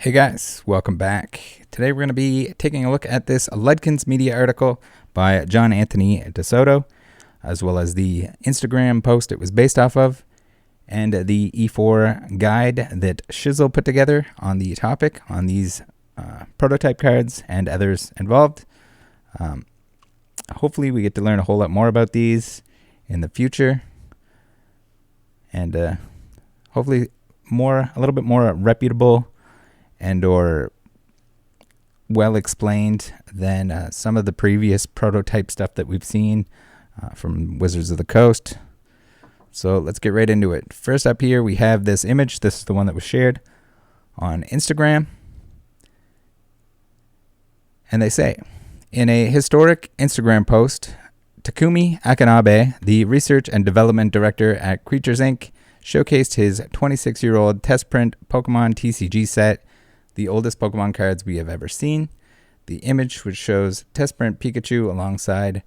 Hey guys, welcome back. Today we're going to be taking a look at this Ledkins Media article by John-Anthony Disotto, as well as the Instagram post it was based off of, and the E4 guide that Shizzle put together on the topic on these prototype cards and others involved. Hopefully we get to learn a whole lot more about these in the future, and hopefully a little bit more reputable and or well explained than some of the previous prototype stuff that we've seen from Wizards of the Coast. So let's get right into it. First up here, we have this image. This is the one that was shared on Instagram. And they say, in a historic Instagram post, Takumi Akabane, the research and development director at Creatures Inc., showcased his 26-year-old test print Pokemon TCG set, the oldest Pokemon cards we have ever seen. The image, which shows test print Pikachu alongside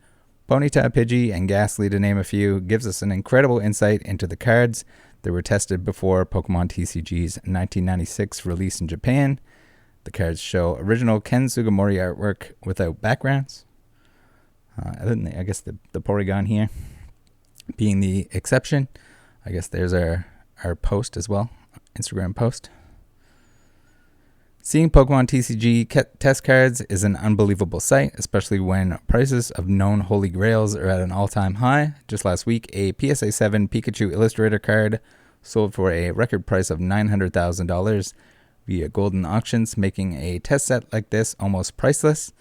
Ponyta, Pidgey, and Ghastly, to name a few, gives us an incredible insight into the cards that were tested before Pokemon TCG's 1996 release in Japan. The cards show original Ken Sugimori artwork without backgrounds. Other than I guess the Porygon here being the exception. I guess there's our post as well, Instagram post. Seeing Pokemon TCG test cards is an unbelievable sight, especially when prices of known holy grails are at an all-time high. Just last week, a PSA 7 Pikachu Illustrator card sold for a record price of $900,000 via Golden Auctions, making a test set like this almost priceless.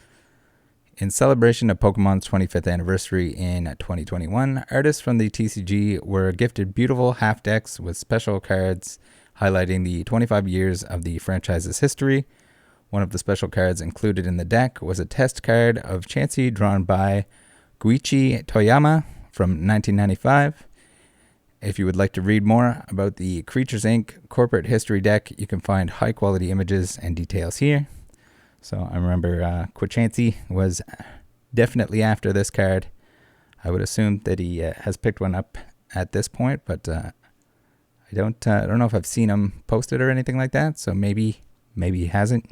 In celebration of Pokemon's 25th anniversary in 2021, artists from the TCG were gifted beautiful half decks with special cards highlighting the 25 years of the franchise's history. One of the special cards included in the deck was a test card of Chansey drawn by Guichi Toyama from 1995. If you would like to read more about the Creatures Inc. corporate history deck, you can find high-quality images and details here. So I remember Chansey was definitely after this card. I would assume that he has picked one up at this point, but I don't know if I've seen him posted or anything like that, so maybe he hasn't.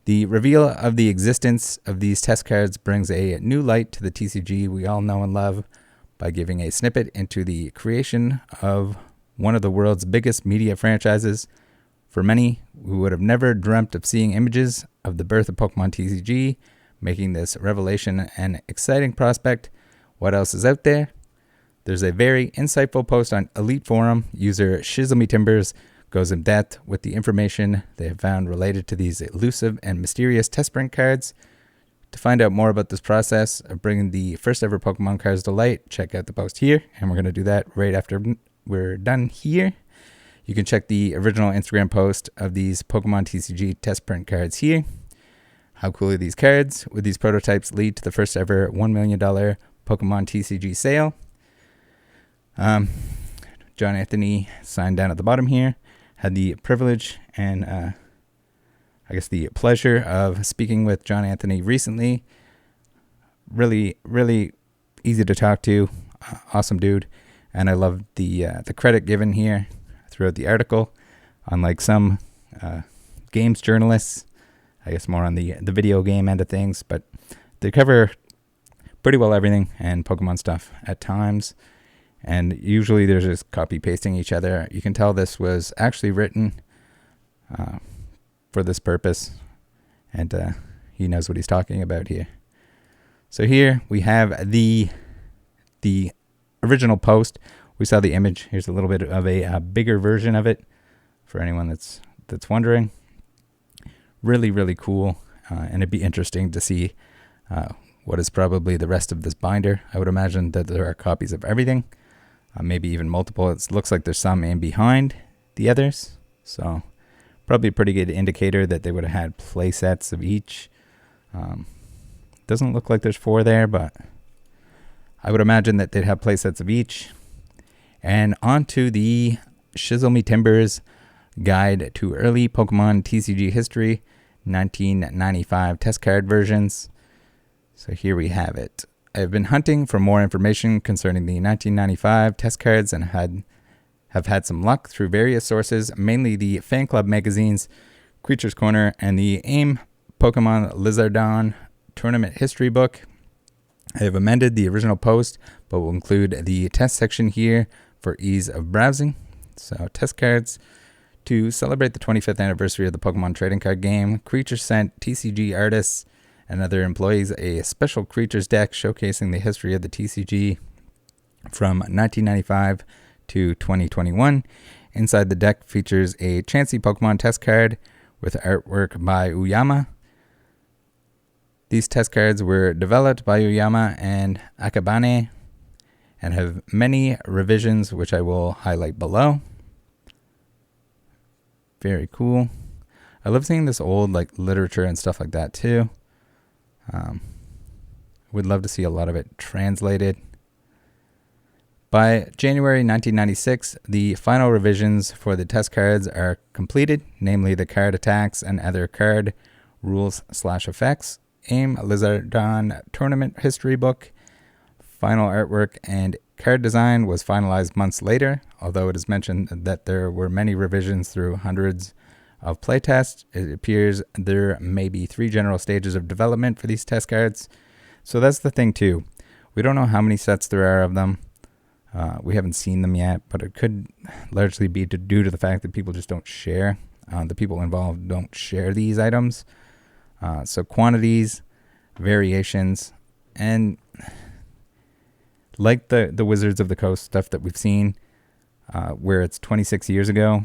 The reveal of the existence of these test cards brings a new light to the TCG we all know and love by giving a snippet into the creation of one of the world's biggest media franchises. For many, we would have never dreamt of seeing images of the birth of Pokemon TCG, making this revelation an exciting prospect. What else is out there? There's a very insightful post on Elite Forum. User Shizzlemetimbers goes in depth with the information they have found related to these elusive and mysterious test print cards. To find out more about this process of bringing the first ever Pokemon cards to light, check out the post here, and we're going to do that right after we're done here. You can check the original Instagram post of these Pokemon TCG test print cards here. How cool are these cards? Would these prototypes lead to the first ever $1 million Pokemon TCG sale? John-Anthony signed down at the bottom here, had the privilege and I guess the pleasure of speaking with John-Anthony recently. Really, really easy to talk to, awesome dude, and I love the credit given here throughout the article. Unlike some games journalists, I guess more on the video game end of things, but they cover pretty well everything and Pokemon stuff at times. And usually they're just copy pasting each other. You can tell this was actually written for this purpose. And he knows what he's talking about here. So here we have the original post. We saw the image. Here's a little bit of a bigger version of it for anyone that's wondering. Really, really cool. And it'd be interesting to see what is probably the rest of this binder. I would imagine that there are copies of everything. Maybe even multiple. It looks like there's some in behind the others. So probably a pretty good indicator that they would have had play sets of each. Doesn't look like there's 4 there, but I would imagine that they'd have play sets of each. And on to the Shizzlemetimbers Guide to Early Pokemon TCG History, 1995 test card versions. So here we have it. I've been hunting for more information concerning the 1995 test cards and have had some luck through various sources, mainly the fan club magazines Creatures Corner, and the AIM Pokemon Lizardon Tournament History Book. I have amended the original post, but will include the test section here for ease of browsing. So, test cards. To celebrate the 25th anniversary of the Pokemon trading card game, Creatures sent TCG artists and other employees a special Creatures deck showcasing the history of the TCG from 1995 to 2021. Inside the deck features a Chansey Pokemon test card with artwork by Uyama. These test cards were developed by Uyama and Akabane and have many revisions, which I will highlight below. Very cool. I love seeing this old literature and stuff like that too. Would love to see a lot of it translated. By January 1996, the final revisions for the test cards are completed, namely the card attacks and other card rules/effects. AIM Lizardon Tournament History Book. Final artwork and card design was finalized months later, although it is mentioned that there were many revisions through hundreds of playtests. It appears there may be 3 general stages of development for these test cards. So that's the thing too. We don't know how many sets there are of them. We haven't seen them yet, but it could largely be due to the fact that people just don't share. The people involved don't share these items. So quantities, variations, and like the Wizards of the Coast stuff that we've seen, where it's 26 years ago,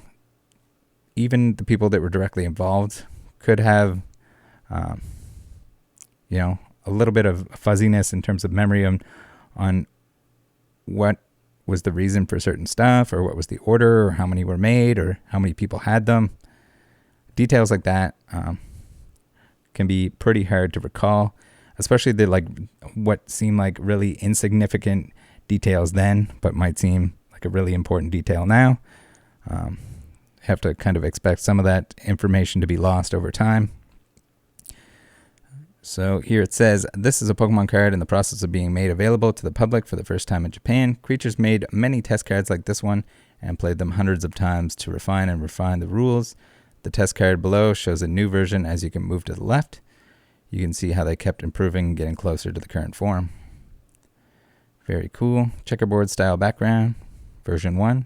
even the people that were directly involved could have, a little bit of fuzziness in terms of memory on what was the reason for certain stuff, or what was the order, or how many were made, or how many people had them. Details like that can be pretty hard to recall, especially what seemed like really insignificant details then, but might seem like a really important detail now. Have to kind of expect some of that information to be lost over time. So here it says, this is a Pokemon card in the process of being made available to the public for the first time in Japan. Creatures made many test cards like this one and played them hundreds of times to refine the rules. The test card below shows a new version as you can move to the left. You can see how they kept improving and getting closer to the current form. Very cool. Checkerboard style background, version 1.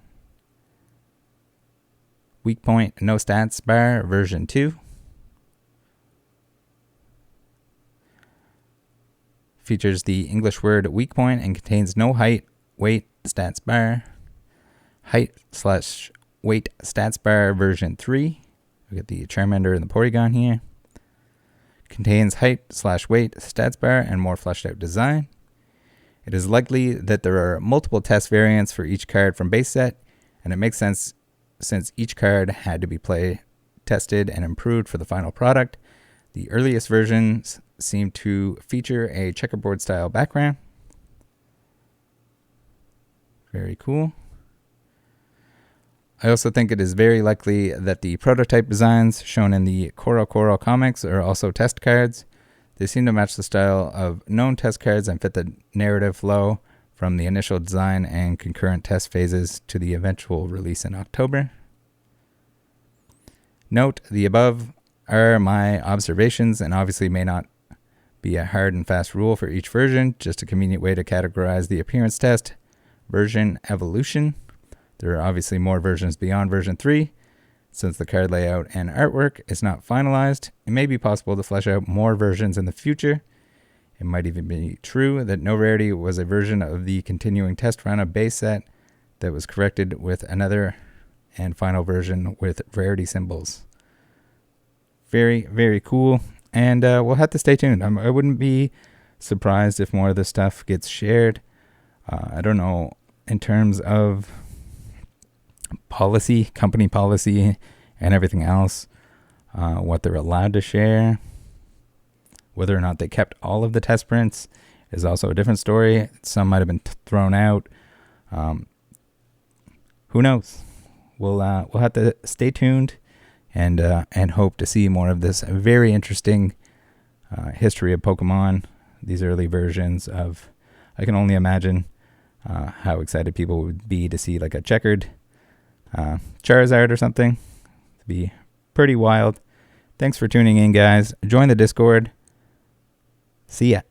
Weak point, no stats bar, version 2. Features the English word weak point and contains no height, weight, stats bar. Height/weight stats bar, version 3. We get the Charmander and the Porygon here. Contains height/weight stats bar and more fleshed out design. It is likely that there are multiple test variants for each card from base set, and it makes sense since each card had to be play tested and improved for the final product. The earliest versions seem to feature a checkerboard style background. Very cool. I also think it is very likely that the prototype designs shown in the Koro comics are also test cards. They seem to match the style of known test cards and fit the narrative flow from the initial design and concurrent test phases to the eventual release in October. Note, the above are my observations and obviously may not be a hard and fast rule for each version, just a convenient way to categorize the appearance test version evolution. There are obviously more versions beyond version 3. Since the card layout and artwork is not finalized, it may be possible to flesh out more versions in the future. It might even be true that No Rarity was a version of the continuing test run of base set that was corrected with another and final version with rarity symbols. Very, very cool. And we'll have to stay tuned. I wouldn't be surprised if more of this stuff gets shared. I don't know, in terms of policy, company policy, and everything else, what they're allowed to share. Whether or not they kept all of the test prints is also a different story. Some might have been thrown out. Who knows? We'll have to stay tuned and hope to see more of this very interesting history of Pokemon. These early versions of, I can only imagine how excited people would be to see like a checkered Charizard or something. It'd be pretty wild. Thanks for tuning in, guys. Join the Discord. See ya.